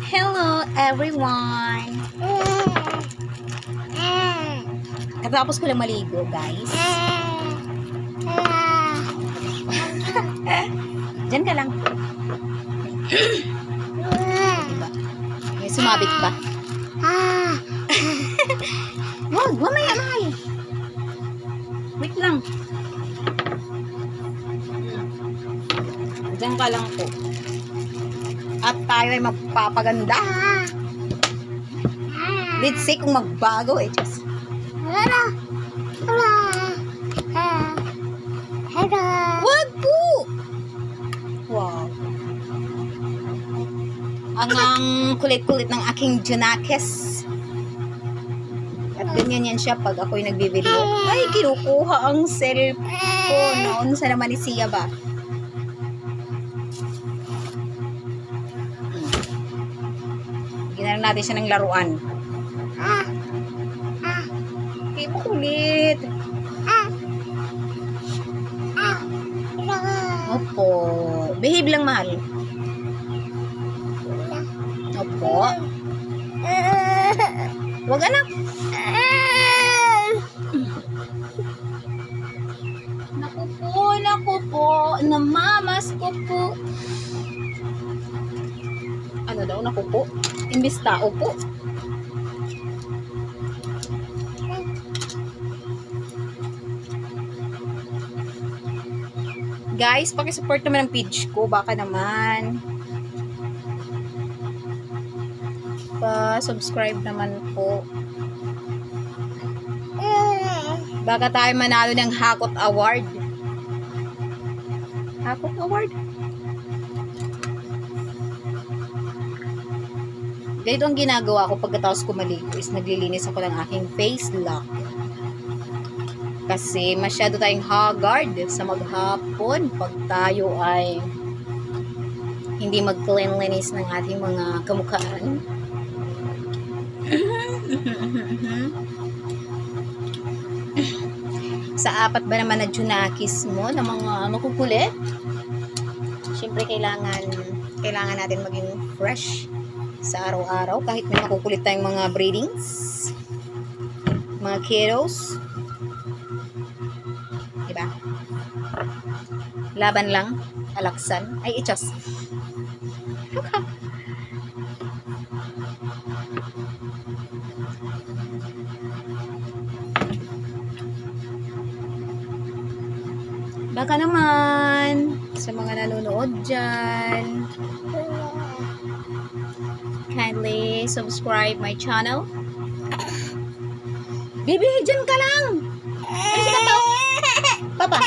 Hello everyone! Katapos ko lang maligo, guys. Diyan ka lang. Diba? May sumabit pa. Wag, mamaya, mamaya. Wait lang. Diyan ka lang po. At tayo ay magpapaganda. Let's see kung magbago eh. Just. Wag po! Wow. Ang kulit-kulit ng aking Junakis. At ganyan yan siya pag ako'y nagbivideo. Ay, kinukuha ang cellphone. Noon sa naman ni Sia ba? Ginalang natin siya ng laruan. Okay, makulit. Opo. Behave lang, mahal. Opo. Wag, anak. Naku po. Namamas ko po. Ano daw, naku po? Imbis tao po. Guys, pakisupport naman ang page ko. Baka naman. Pa-subscribe naman po. Baka tayo manalo ng Hakot Award. Hakot Award? Ganito ang ginagawa ko pagkatapos ko maligo is naglilinis ako ng aking face lock. Kasi masyado tayong haggard sa maghapon pag tayo ay hindi mag-cleanliness ng ating mga kamukhaan. Sa apat ba naman na Junakis mo na mga makukulit? Siyempre kailangan natin maging fresh sa araw-araw kahit may makukulit tayong mga breedings, mga kiddos. Diba? Laban lang, alaksan. Ay, ichos. Baka naman sa mga nanonood dyan, kindly subscribe my channel. Baby, dyan ka lang. Ay, sige, Papa.